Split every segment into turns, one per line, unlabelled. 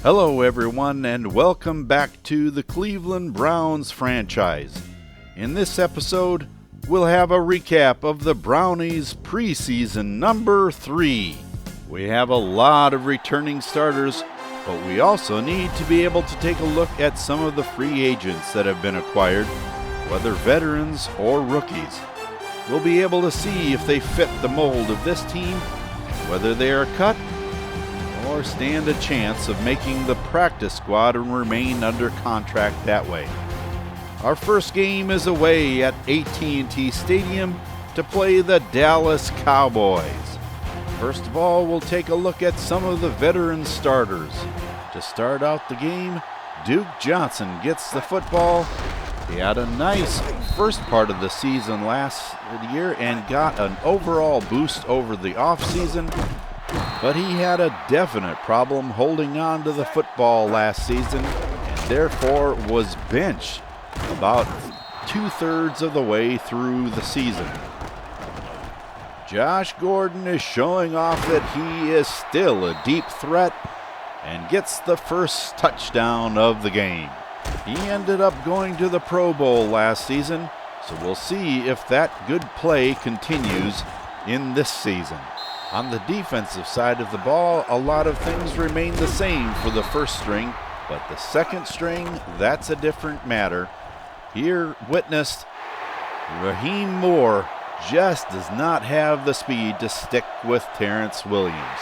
Hello everyone and welcome back to the Cleveland Browns franchise. In this episode, we'll have a recap of the Brownies preseason number 3. We have a lot of returning starters, but we also need to be able to take a look at some of the free agents that have been acquired, whether veterans or rookies. We'll be able to see if they fit the mold of this team, whether they are cut or stand a chance of making the practice squad and remain under contract that way. Our first game is away at AT&T Stadium to play the Dallas Cowboys. First of all, we'll take a look at some of the veteran starters. To start out the game, Duke Johnson gets the football. He had a nice first part of the season last year and got an overall boost over the offseason, but he had a definite problem holding on to the football last season and therefore was benched about 2/3 of the way through the season. Josh Gordon is showing off that he is still a deep threat and gets the first touchdown of the game. He ended up going to the Pro Bowl last season, so we'll see if that good play continues in this season. On the defensive side of the ball, a lot of things remain the same for the first string, but the second string, that's a different matter. Here witnessed Raheem Moore just does not have the speed to stick with Terrence Williams.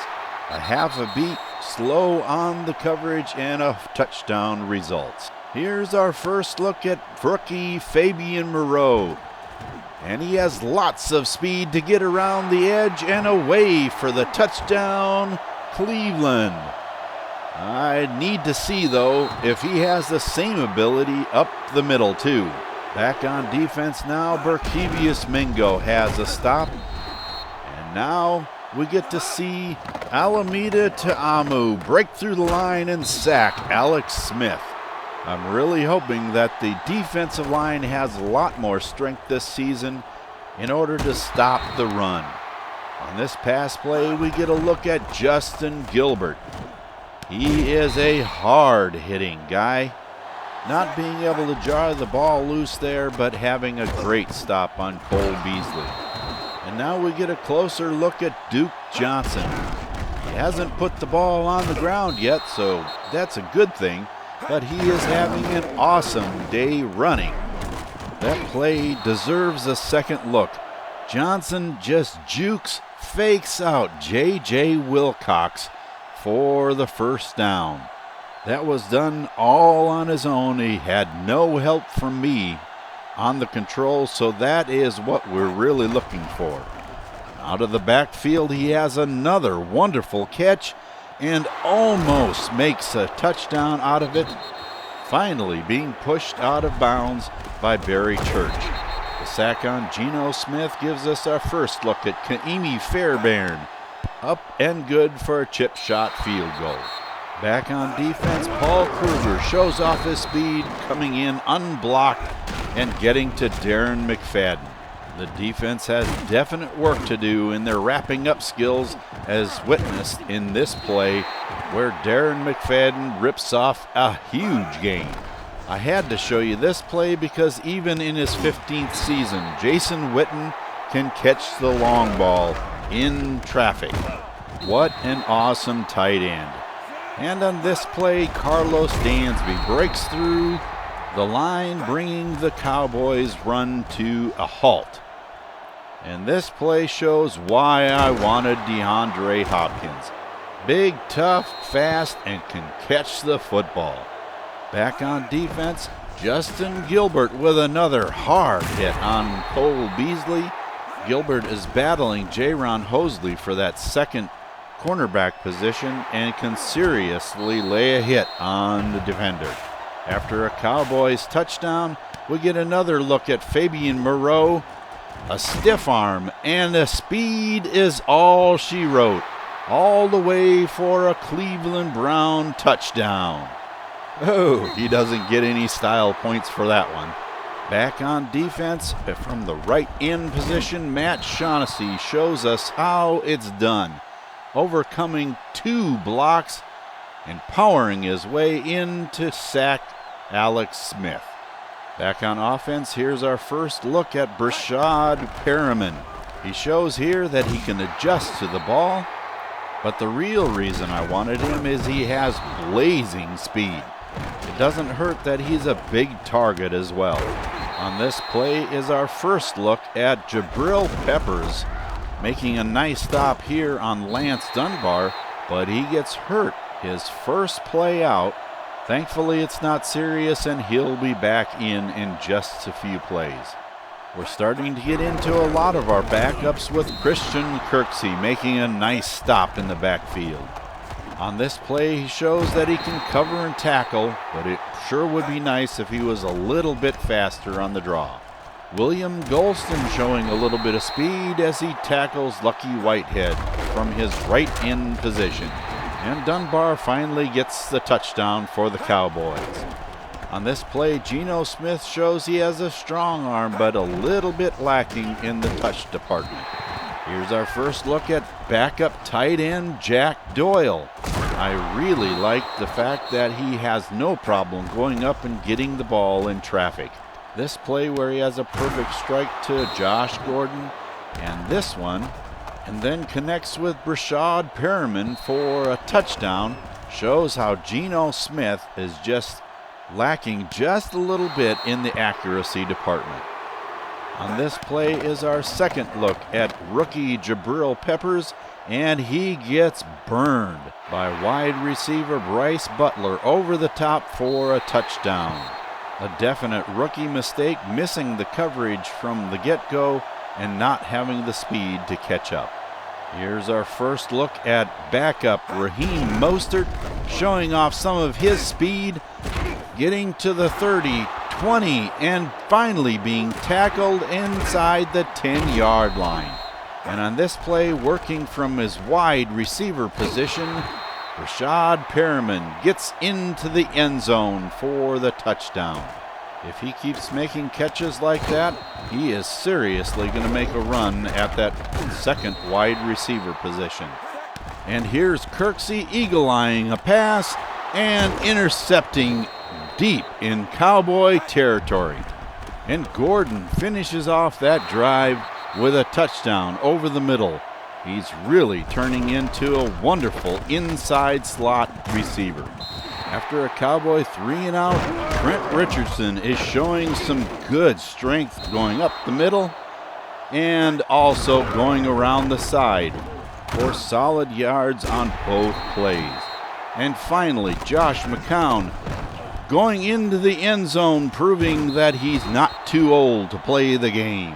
A half a beat, slow on the coverage, and a touchdown results. Here's our first look at rookie Fabian Moreau. And he has lots of speed to get around the edge and away for the touchdown, Cleveland. I need to see, though, if he has the same ability up the middle, too. Back on defense now, Berkevius Mingo has a stop. And now we get to see Alameda Ta'amu break through the line and sack Alex Smith. I'm really hoping that the defensive line has a lot more strength this season in order to stop the run. On this pass play, we get a look at Justin Gilbert. He is a hard-hitting guy, not being able to jar the ball loose there, but having a great stop on Cole Beasley. And now we get a closer look at Duke Johnson. He hasn't put the ball on the ground yet, so that's a good thing. But he is having an awesome day running. That play deserves a second look. Johnson just jukes, fakes out J.J. Wilcox for the first down. That was done all on his own. He had no help from me on the control, so that is what we're really looking for. Out of the backfield, he has another wonderful catch and almost makes a touchdown out of it, finally being pushed out of bounds by Barry Church. The sack on Geno Smith gives us our first look at Kaimi Fairbairn, up and good for a chip shot field goal. Back on defense, Paul Kruger shows off his speed, coming in unblocked and getting to Darren McFadden. The defense has definite work to do in their wrapping up skills, as witnessed in this play where Darren McFadden rips off a huge gain. I had to show you this play because even in his 15th season, Jason Witten can catch the long ball in traffic. What an awesome tight end. And on this play, Carlos Dansby breaks through the line, bringing the Cowboys' run to a halt. And this play shows why I wanted DeAndre Hopkins. Big, tough, fast, and can catch the football. Back on defense, Justin Gilbert with another hard hit on Cole Beasley. Gilbert is battling Jaron Hosley for that second cornerback position and can seriously lay a hit on the defender. After a Cowboys touchdown, we get another look at Fabian Moreau. A stiff arm and the speed is all she wrote, all the way for a Cleveland Brown touchdown. Oh, he doesn't get any style points for that one. Back on defense, from the right end position, Matt Shaughnessy shows us how it's done, overcoming 2 blocks and powering his way in to sack Alex Smith. Back on offense, here's our first look at Brashad Perriman. He shows here that he can adjust to the ball, but the real reason I wanted him is he has blazing speed. It doesn't hurt that he's a big target as well. On this play is our first look at Jabril Peppers, making a nice stop here on Lance Dunbar, but he gets hurt his first play out. Thankfully, it's not serious, and he'll be back in just a few plays. We're starting to get into a lot of our backups with Christian Kirksey making a nice stop in the backfield. On this play, he shows that he can cover and tackle, but it sure would be nice if he was a little bit faster on the draw. William Golston showing a little bit of speed as he tackles Lucky Whitehead from his right end position. And Dunbar finally gets the touchdown for the Cowboys. On this play, Geno Smith shows he has a strong arm, but a little bit lacking in the touch department. Here's our first look at backup tight end Jack Doyle. I really like the fact that he has no problem going up and getting the ball in traffic. This play where he has a perfect strike to Josh Gordon, and this one, and then connects with Brashad Perriman for a touchdown, shows how Geno Smith is just lacking just a little bit in the accuracy department. On this play is our second look at rookie Jabril Peppers, and he gets burned by wide receiver Bryce Butler over the top for a touchdown. A definite rookie mistake, missing the coverage from the get-go and not having the speed to catch up. Here's our first look at backup Raheem Mostert, showing off some of his speed, getting to the 30, 20, and finally being tackled inside the 10-yard line. And on this play, working from his wide receiver position, Brashad Perriman gets into the end zone for the touchdown. If he keeps making catches like that, he is seriously going to make a run at that second wide receiver position. And here's Kirksey eagle-eyeing a pass and intercepting deep in Cowboy territory. And Gordon finishes off that drive with a touchdown over the middle. He's really turning into a wonderful inside slot receiver. After a Cowboy 3-and-out, Trent Richardson is showing some good strength going up the middle and also going around the side for solid yards on both plays. And finally, Josh McCown going into the end zone, proving that he's not too old to play the game.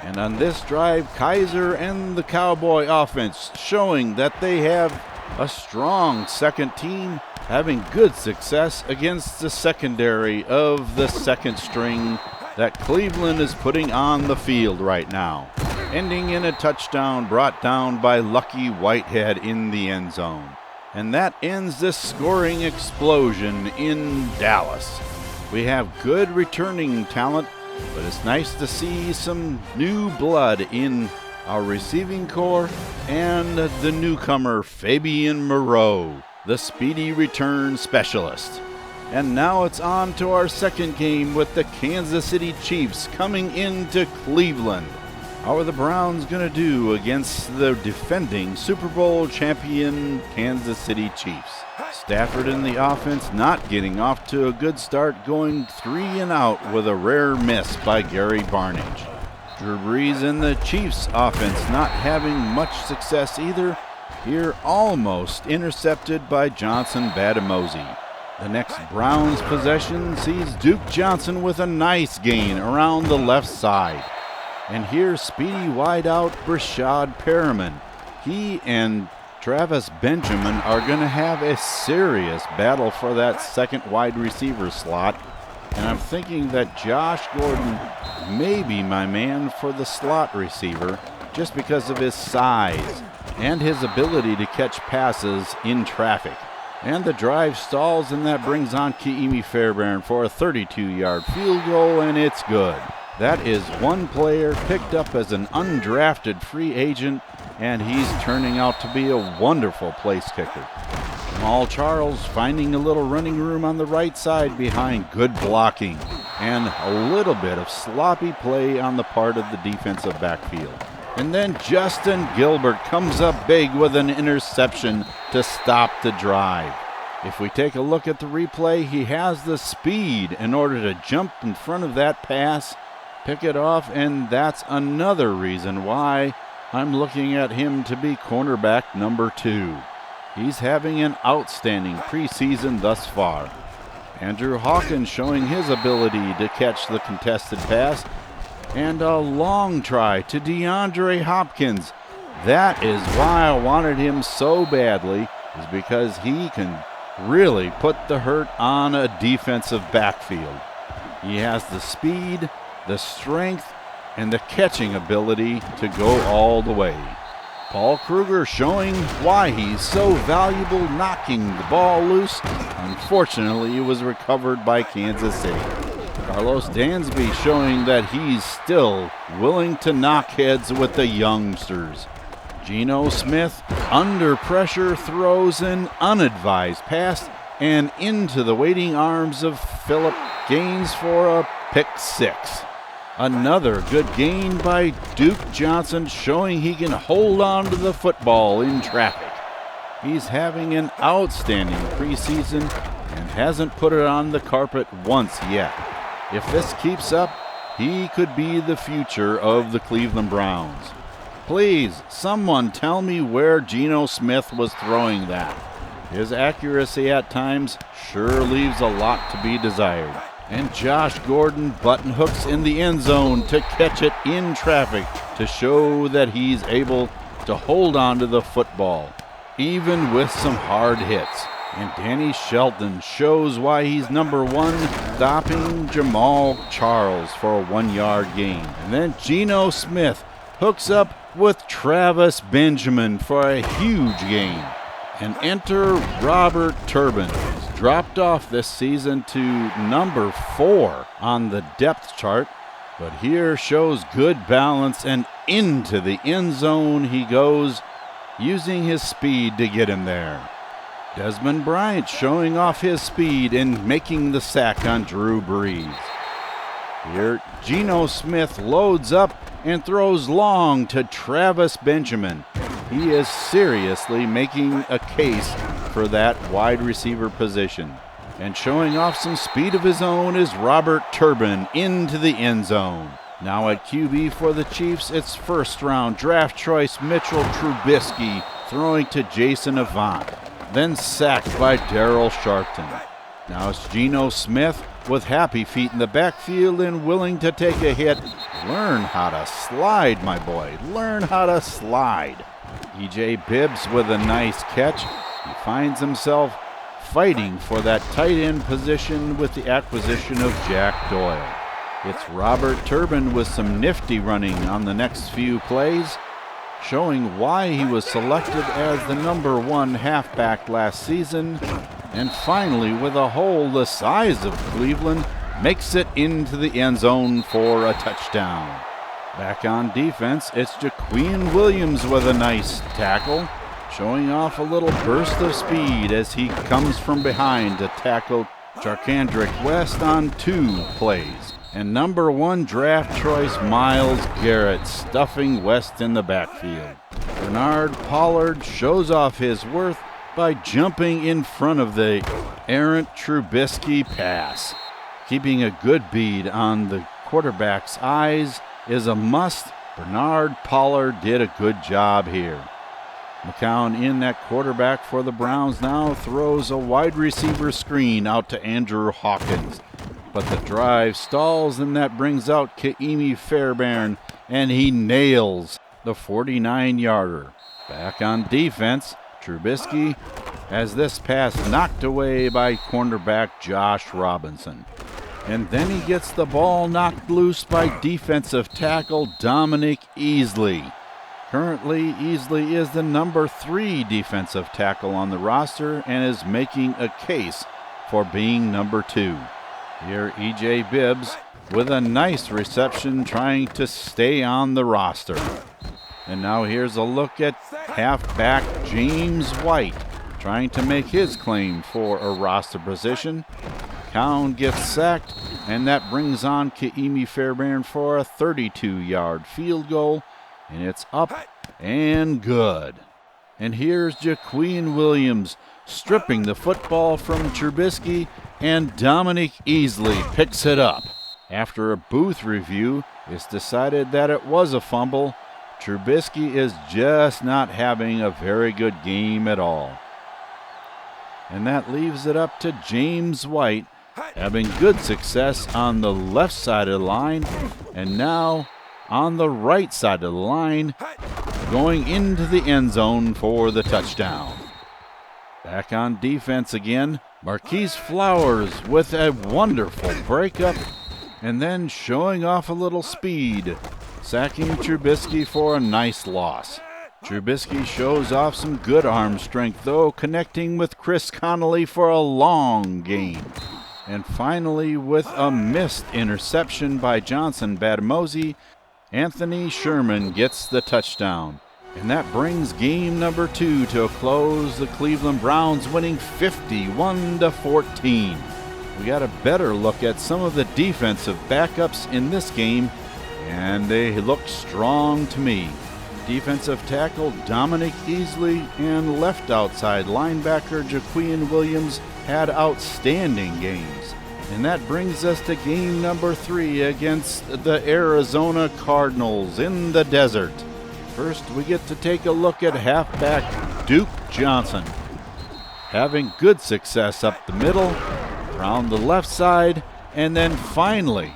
And on this drive, Kaiser and the Cowboy offense showing that they have a strong second team, having good success against the secondary of the second string that Cleveland is putting on the field right now, ending in a touchdown brought down by Lucky Whitehead in the end zone. And that ends this scoring explosion in Dallas. We have good returning talent, but it's nice to see some new blood in our receiving corps and the newcomer Fabian Moreau, the speedy return specialist. And now it's on to our second game with the Kansas City Chiefs coming into Cleveland. How are the Browns going to do against the defending Super Bowl champion Kansas City Chiefs? Stafford in the offense not getting off to a good start, going 3-and-out with a rare miss by Gary Barnage. Drew Brees in the Chiefs offense not having much success either, here almost intercepted by Johnson Badamosi. The next Browns possession sees Duke Johnson with a nice gain around the left side. And here's speedy wideout Brashad Perriman. He and Travis Benjamin are going to have a serious battle for that second wide receiver slot. And I'm thinking that Josh Gordon may be my man for the slot receiver just because of his size and his ability to catch passes in traffic. And the drive stalls, and that brings on Kiimi Fairbairn for a 32-yard field goal, and it's good. That is one player picked up as an undrafted free agent, and he's turning out to be a wonderful place kicker. Jamal Charles finding a little running room on the right side behind good blocking and a little bit of sloppy play on the part of the defensive backfield. And then Justin Gilbert comes up big with an interception to stop the drive. If we take a look at the replay, he has the speed in order to jump in front of that pass, pick it off, and that's another reason why I'm looking at him to be cornerback number 2. He's having an outstanding preseason thus far. Andrew Hawkins showing his ability to catch the contested pass, and a long try to DeAndre Hopkins. That is why I wanted him so badly, is because he can really put the hurt on a defensive backfield. He has the speed, the strength, and the catching ability to go all the way. Paul Kruger showing why he's so valuable, knocking the ball loose. Unfortunately, it was recovered by Kansas City. Carlos Dansby showing that he's still willing to knock heads with the youngsters. Geno Smith under pressure throws an unadvised pass and into the waiting arms of Phillip Gaines for a pick 6. Another good gain by Duke Johnson showing he can hold on to the football in traffic. He's having an outstanding preseason and hasn't put it on the carpet once yet. If this keeps up, he could be the future of the Cleveland Browns. Please, someone tell me where Geno Smith was throwing that. His accuracy at times sure leaves a lot to be desired. And Josh Gordon button hooks in the end zone to catch it in traffic to show that he's able to hold on to the football, even with some hard hits. And Danny Shelton shows why he's number 1, stopping Jamal Charles for a 1-yard gain. And then Geno Smith hooks up with Travis Benjamin for a huge gain. And enter Robert Turbin, who's dropped off this season to number 4 on the depth chart, but here shows good balance, and into the end zone he goes, using his speed to get him there. Desmond Bryant showing off his speed and making the sack on Drew Brees. Here, Geno Smith loads up and throws long to Travis Benjamin. He is seriously making a case for that wide receiver position. And showing off some speed of his own is Robert Turbin into the end zone. Now at QB for the Chiefs, it's first-round draft choice Mitchell Trubisky throwing to Jason Avant. Then sacked by Daryl Sharpton. Now it's Geno Smith with happy feet in the backfield and willing to take a hit. Learn how to slide, my boy. Learn how to slide. E.J. Bibbs with a nice catch. He finds himself fighting for that tight end position with the acquisition of Jack Doyle. It's Robert Turbin with some nifty running on the next few plays, showing why he was selected as the number 1 halfback last season, and finally, with a hole the size of Cleveland, makes it into the end zone for a touchdown. Back on defense, it's Jaqueen Williams with a nice tackle, showing off a little burst of speed as he comes from behind to tackle Charkandrick West on 2 plays. And number 1 draft choice Myles Garrett stuffing West in the backfield. Bernard Pollard shows off his worth by jumping in front of the errant Trubisky pass. Keeping a good bead on the quarterback's eyes is a must. Bernard Pollard did a good job here. McCown in that quarterback for the Browns now throws a wide receiver screen out to Andrew Hawkins. But the drive stalls, and that brings out Kaimi Fairbairn, and he nails the 49-yarder. Back on defense, Trubisky has this pass knocked away by cornerback Josh Robinson. And then he gets the ball knocked loose by defensive tackle Dominic Easley. Currently, Easley is the number 3 defensive tackle on the roster and is making a case for being number 2. Here, E.J. Bibbs with a nice reception trying to stay on the roster. And now here's a look at halfback James White trying to make his claim for a roster position. Cowan gets sacked, and that brings on Kaimi Fairbairn for a 32-yard field goal, and it's up and good. And here's Jaqueen Williams stripping the football from Trubisky, and Dominic Easley picks it up. After a booth review, it's decided that it was a fumble. Trubisky is just not having a very good game at all. And that leaves it up to James White, having good success on the left side of the line, and now on the right side of the line, going into the end zone for the touchdown. Back on defense again, Marquise Flowers with a wonderful breakup, and then showing off a little speed, sacking Trubisky for a nice loss. Trubisky shows off some good arm strength, though, connecting with Chris Connolly for a long gain. And finally, with a missed interception by Johnson Badamosi, Anthony Sherman gets the touchdown. And that brings game number 2 to a close, the Cleveland Browns winning 51-14. We got a better look at some of the defensive backups in this game, and they look strong to me. Defensive tackle Dominic Easley and left outside linebacker Jaqueen Williams had outstanding games. And that brings us to game number 3 against the Arizona Cardinals in the desert. First, we get to take a look at halfback Duke Johnson, having good success up the middle, around the left side, and then finally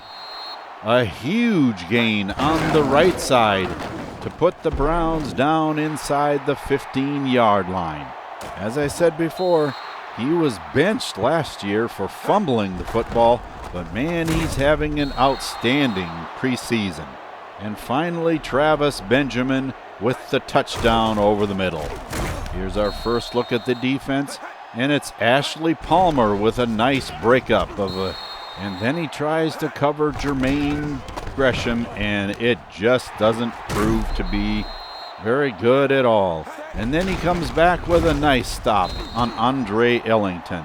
a huge gain on the right side to put the Browns down inside the 15-yard line. As I said before, he was benched last year for fumbling the football, but man, he's having an outstanding preseason. And finally, Travis Benjamin with the touchdown over the middle. Here's our first look at the defense, and it's Ashley Palmer with a nice breakup and then he tries to cover Jermaine Gresham, and it just doesn't prove to be very good at all. And then he comes back with a nice stop on Andre Ellington.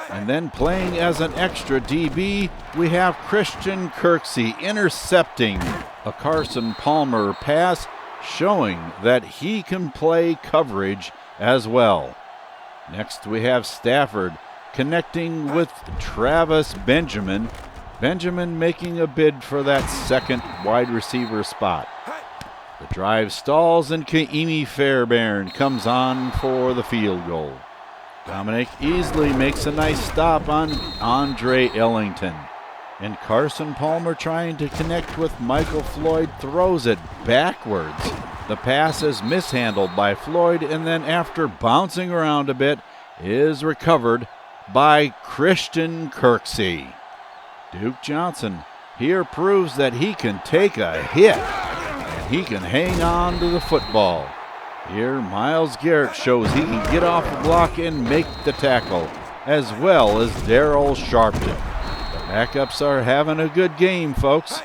And then playing as an extra DB, we have Christian Kirksey intercepting a Carson Palmer pass, showing that he can play coverage as well. Next we have Stafford connecting with Travis Benjamin. Benjamin making a bid for that second wide receiver spot. The drive stalls, and Kaimi Fairbairn comes on for the field goal. Dominic Easley makes a nice stop on Andre Ellington. And Carson Palmer, trying to connect with Michael Floyd, throws it backwards. The pass is mishandled by Floyd, and then after bouncing around a bit, is recovered by Christian Kirksey. Duke Johnson here proves that he can take a hit, and he can hang on to the football. Here, Myles Garrett shows he can get off the block and make the tackle, as well as Darryl Sharpton. The backups are having a good game, folks.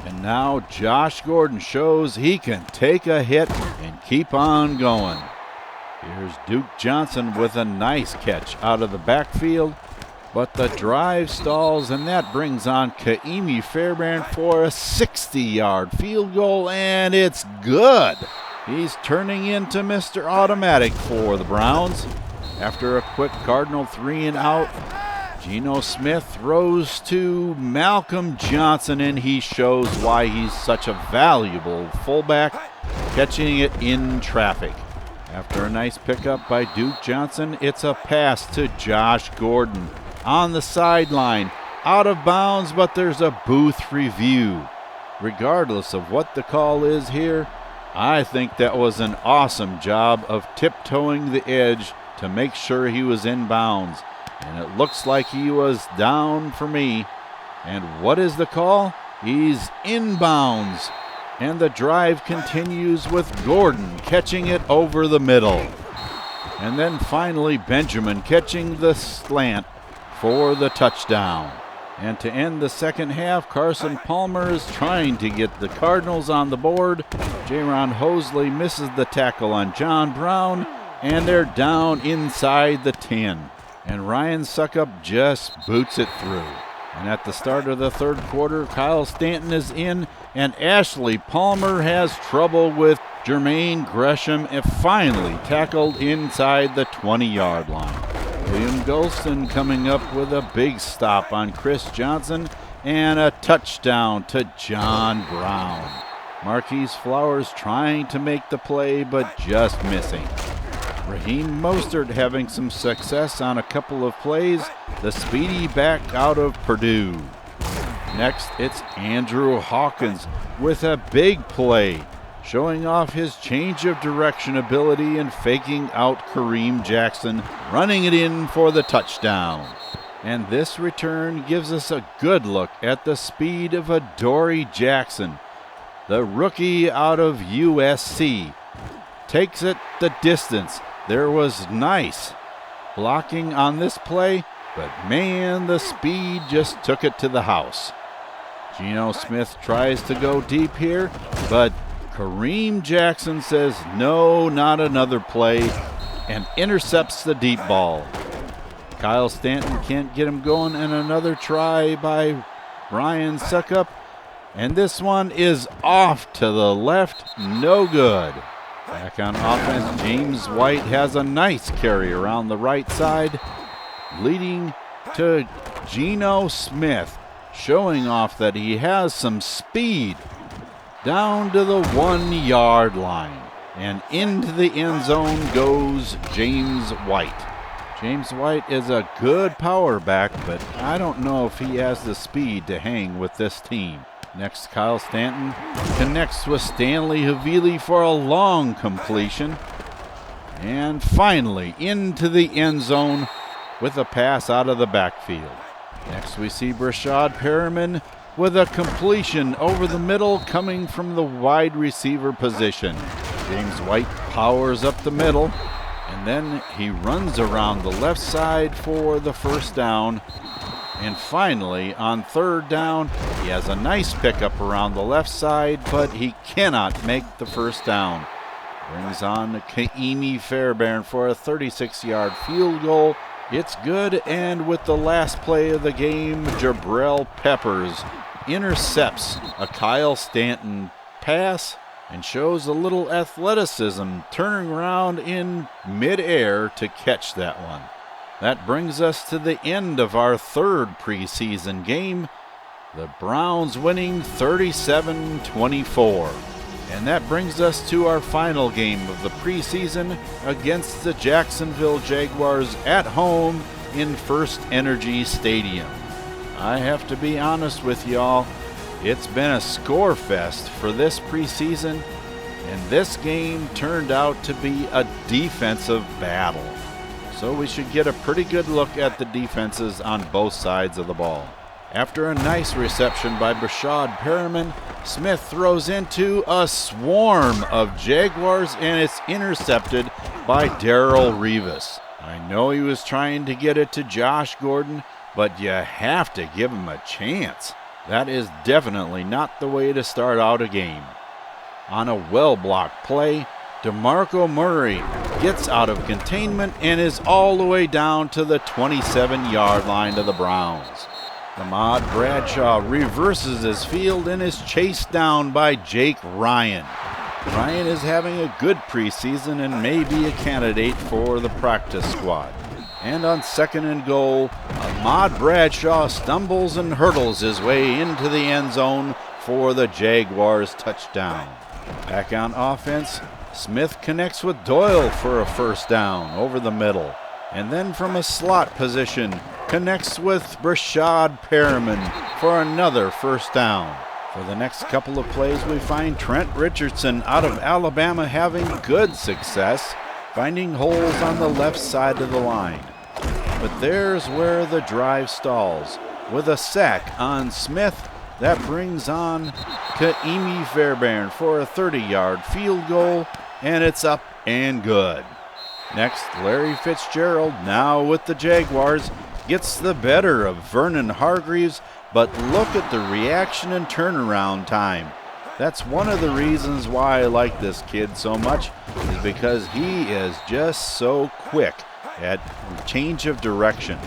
And now Josh Gordon shows he can take a hit and keep on going. Here's Duke Johnson with a nice catch out of the backfield, but the drive stalls, and that brings on Kaimi Fairbairn for a 60-yard field goal, and it's good. He's turning into Mr. Automatic for the Browns. After a quick Cardinal 3-and-out, Geno Smith throws to Malcolm Johnson, and he shows why he's such a valuable fullback, catching it in traffic. After a nice pickup by Duke Johnson, it's a pass to Josh Gordon on the sideline, out of bounds, but there's a booth review. Regardless of what the call is here, I think that was an awesome job of tiptoeing the edge to make sure he was in bounds. And it looks like he was down for me. And what is the call? He's in bounds. And the drive continues with Gordon catching it over the middle. And then finally Benjamin catching the slant for the touchdown. And to end the second half, Carson Palmer is trying to get the Cardinals on the board. Jaron Hosley misses the tackle on John Brown, and they're down inside the 10. And Ryan Suckup just boots it through. And at the start of the third quarter, Kyle Stanton is in, and Ashley Palmer has trouble with Jermaine Gresham, and finally tackled inside the 20-yard line. William Golston coming up with a big stop on Chris Johnson, and a touchdown to John Brown. Marquise Flowers trying to make the play, but just missing. Raheem Mostert having some success on a couple of plays, the speedy back out of Purdue. Next, it's Andrew Hawkins with a big play, showing off his change of direction ability and faking out Kareem Jackson, running it in for the touchdown. And this return gives us a good look at the speed of Adoree Jackson, the rookie out of USC. Takes it the distance. There was nice blocking on this play, but man, the speed just took it to the house. Geno Smith tries to go deep here, but Kareem Jackson says no, not another play, and intercepts the deep ball. Kyle Stanton can't get him going, and another try by Ryan Suckup, and this one is off to the left, no good. Back on offense, James White has a nice carry around the right side, leading to Geno Smith, showing off that he has some speed down to the 1-yard line. And into the end zone goes James White. James White is a good power back, but I don't know if he has the speed to hang with this team. Next, Kyle Stanton connects with Stanley Havili for a long completion. And finally into the end zone with a pass out of the backfield. Next, we see Brashad Perriman with a completion over the middle coming from the wide receiver position. James White powers up the middle, and then he runs around the left side for the first down. And finally, on third down, he has a nice pickup around the left side, but he cannot make the first down. Brings on Kaimi Fairbairn for a 36-yard field goal. It's good, and with the last play of the game, Jabril Peppers intercepts a Kyle Stanton pass and shows a little athleticism, turning around in midair to catch that one. That brings us to the end of our third preseason game, the Browns winning 37-24. And that brings us to our final game of the preseason against the Jacksonville Jaguars at home in First Energy Stadium. I have to be honest with y'all, it's been a score fest for this preseason, and this game turned out to be a defensive battle. So we should get a pretty good look at the defenses on both sides of the ball. After a nice reception by Brashad Perriman, Smith throws into a swarm of Jaguars, and it's intercepted by Darrelle Revis. I know he was trying to get it to Josh Gordon, but you have to give him a chance. That is definitely not the way to start out a game. On a well-blocked play, DeMarco Murray gets out of containment and is all the way down to the 27-yard line of the Browns. Ahmad Bradshaw reverses his field and is chased down by Jake Ryan. Ryan is having a good preseason and may be a candidate for the practice squad. And on second and goal, Ahmad Bradshaw stumbles and hurdles his way into the end zone for the Jaguars touchdown. Back on offense, Smith connects with Doyle for a first down over the middle, and then from a slot position connects with Brashad Perriman for another first down. For the next couple of plays, we find Trent Richardson out of Alabama having good success, finding holes on the left side of the line. But there's where the drive stalls, with a sack on Smith that brings on Kaimi Fairbairn for a 30-yard field goal, and it's up and good. Next, Larry Fitzgerald, now with the Jaguars, gets the better of Vernon Hargreaves, but look at the reaction and turnaround time. That's one of the reasons why I like this kid so much, is because he is just so quick at change of direction.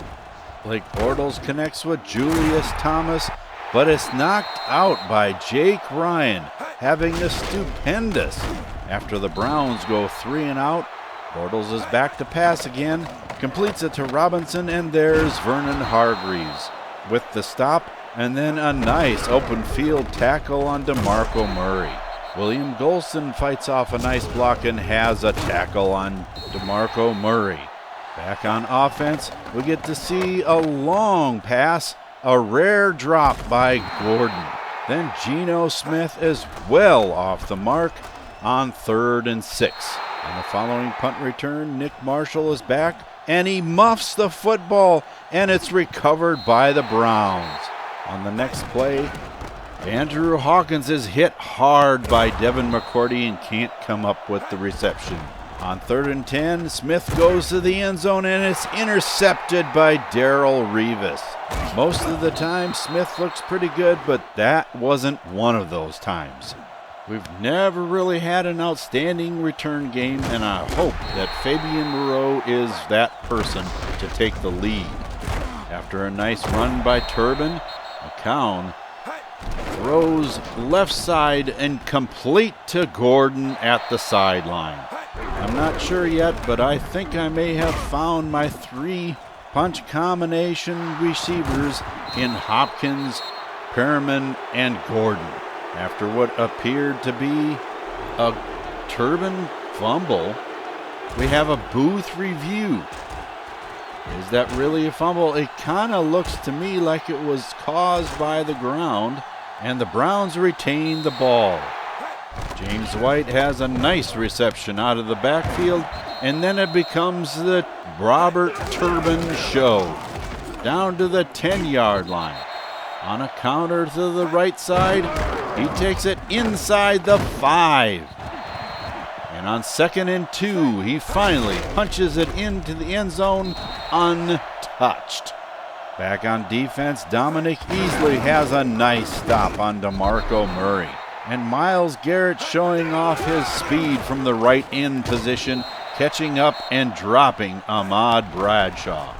Blake Bortles connects with Julius Thomas, but it's knocked out by Jake Ryan, having a stupendous. After the Browns go 3 and out, Bortles is back to pass again, completes it to Robinson, and there's Vernon Hargreaves with the stop, and then a nice open field tackle on DeMarco Murray. William Golston fights off a nice block and has a tackle on DeMarco Murray. Back on offense, we get to see a long pass, a rare drop by Gordon. Then Geno Smith is well off the mark on 3rd and 6. On the following punt return, Nick Marshall is back, and he muffs the football, and it's recovered by the Browns. On the next play, Andrew Hawkins is hit hard by Devin McCourty and can't come up with the reception. On 3rd and 10, Smith goes to the end zone, and it's intercepted by Darrelle Revis. Most of the time, Smith looks pretty good, but that wasn't one of those times. We've never really had an outstanding return game, and I hope that Fabian Moreau is that person to take the lead. After a nice run by Turbin, McCown throws left side and complete to Gordon at the sideline. I'm not sure yet, but I think I may have found my 3-punch combination receivers in Hopkins, Perriman, and Gordon. After what appeared to be a Turbin fumble, we have a booth review. Is that really a fumble? It kind of looks to me like it was caused by the ground, and the Browns retain the ball. James White has a nice reception out of the backfield, and then it becomes the Robert Turbin show. Down to the 10-yard line. On a counter to the right side, he takes it inside the 5. And on 2nd and 2, he finally punches it into the end zone untouched. Back on defense, Dominic Easley has a nice stop on DeMarco Murray. And Myles Garrett showing off his speed from the right end position, catching up and dropping Ahmad Bradshaw.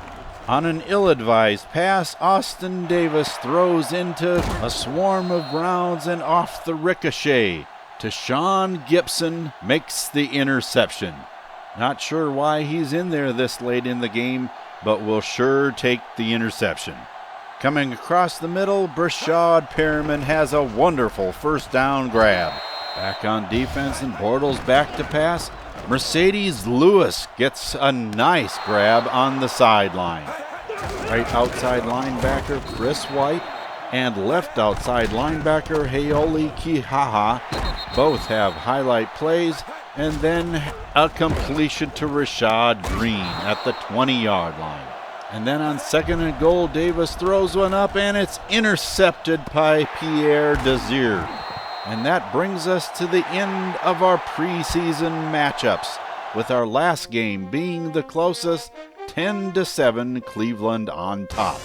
On an ill-advised pass, Austin Davis throws into a swarm of Browns, and off the ricochet, Tashawn Gibson makes the interception. Not sure why he's in there this late in the game, but will sure take the interception. Coming across the middle, Brashad Perriman has a wonderful first down grab. Back on defense, and Bortles back to pass. Mercedes Lewis gets a nice grab on the sideline. Right outside linebacker Chris White and left outside linebacker Haoli Kihaha both have highlight plays, and then a completion to Rashad Green at the 20-yard line. And then on 2nd and goal, Davis throws one up, and it's intercepted by Pierre Desir. And that brings us to the end of our preseason matchups, with our last game being the closest, 10-7, Cleveland on top.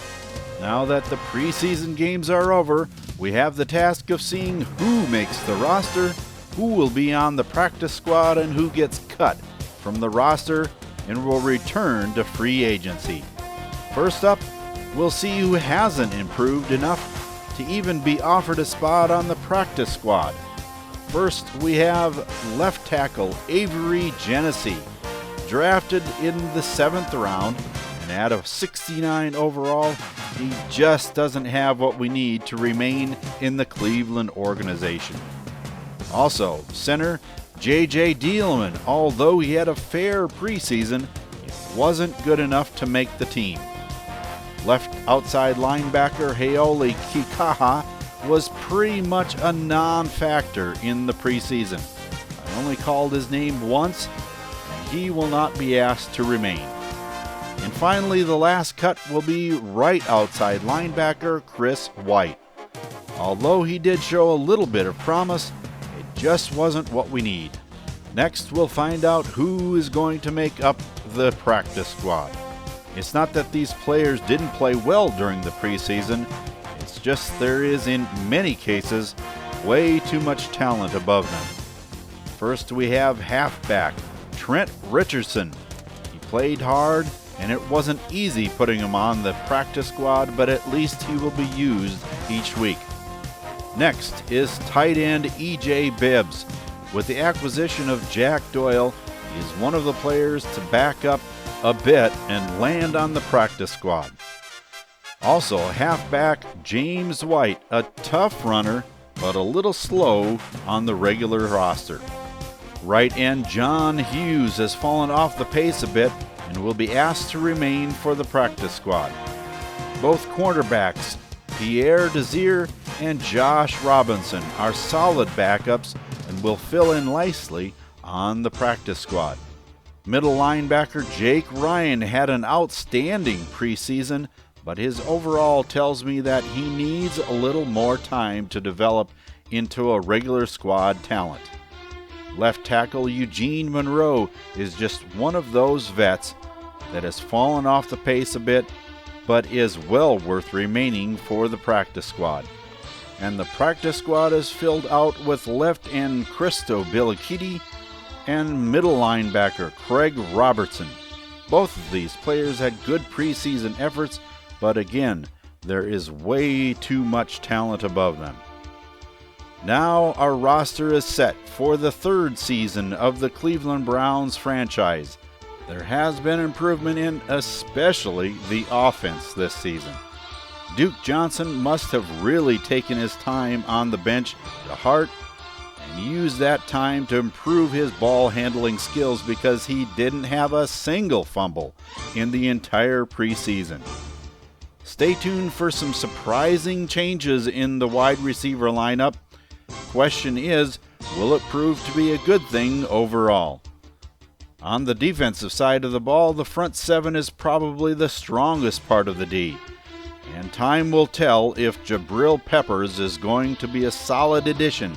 Now that the preseason games are over, we have the task of seeing who makes the roster, who will be on the practice squad, and who gets cut from the roster and will return to free agency. First up, we'll see who hasn't improved enough to even be offered a spot on the practice squad. First, we have left tackle Avery Genesee, drafted in the 7th round, and out of 69 overall, he just doesn't have what we need to remain in the Cleveland organization. Also, center J.J. Dielman, although he had a fair preseason, it wasn't good enough to make the team. Left outside linebacker Haoli Kikaha was pretty much a non-factor in the preseason. I only called his name once, and he will not be asked to remain. And finally, the last cut will be right outside linebacker Chris White. Although he did show a little bit of promise, it just wasn't what we need. Next, we'll find out who is going to make up the practice squad. It's not that these players didn't play well during the preseason, it's just there is in many cases way too much talent above them. First, we have halfback Trent Richardson. He played hard, and it wasn't easy putting him on the practice squad, but at least he will be used each week. Next is tight end E.J. Bibbs. With the acquisition of Jack Doyle, he is one of the players to back up a bit and land on the practice squad. Also, halfback James White, a tough runner, but a little slow on the regular roster. Right end John Hughes has fallen off the pace a bit and will be asked to remain for the practice squad. Both cornerbacks, Pierre Desir and Josh Robinson, are solid backups and will fill in nicely on the practice squad. Middle linebacker Jake Ryan had an outstanding preseason, but his overall tells me that he needs a little more time to develop into a regular squad talent. Left tackle Eugene Monroe is just one of those vets that has fallen off the pace a bit, but is well worth remaining for the practice squad. And the practice squad is filled out with left end Christo Bilikiti and middle linebacker Craig Robertson. Both of these players had good preseason efforts, but again, there is way too much talent above them. Now our roster is set for the third season of the Cleveland Browns franchise. There has been improvement in especially the offense this season. Duke Johnson must have really taken his time on the bench to heart and used that time to improve his ball handling skills, because he didn't have a single fumble in the entire preseason. Stay tuned for some surprising changes in the wide receiver lineup. Question is, will it prove to be a good thing overall? On the defensive side of the ball, the front seven is probably the strongest part of the D, and time will tell if Jabril Peppers is going to be a solid addition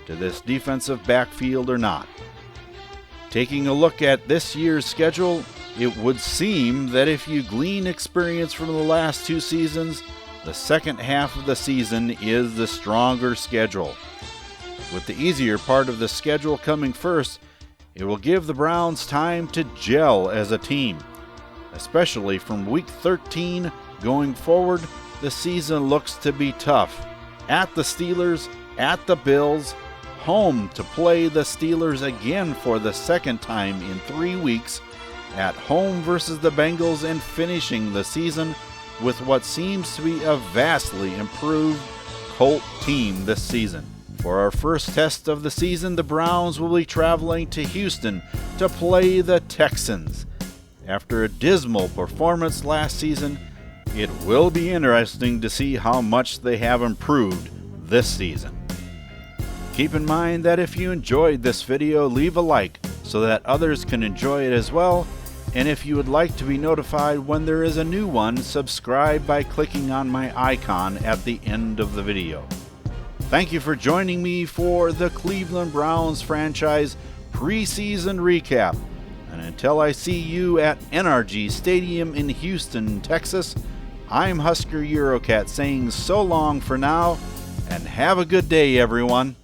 to this defensive backfield or not. Taking a look at this year's schedule, it would seem that if you glean experience from the last two seasons, the second half of the season is the stronger schedule. With the easier part of the schedule coming first, it will give the Browns time to gel as a team. Especially from week 13 going forward, the season looks to be tough. At the Steelers, at the Bills, home to play the Steelers again for the second time in 3 weeks, at home versus the Bengals, and finishing the season with what seems to be a vastly improved Colt team this season. For our first test of the season, the Browns will be traveling to Houston to play the Texans. After a dismal performance last season, it will be interesting to see how much they have improved this season. Keep in mind that if you enjoyed this video, leave a like so that others can enjoy it as well. And if you would like to be notified when there is a new one, subscribe by clicking on my icon at the end of the video. Thank you for joining me for the Cleveland Browns franchise preseason recap. And until I see you at NRG Stadium in Houston, Texas, I'm Husker Eurocat saying so long for now, and have a good day, everyone.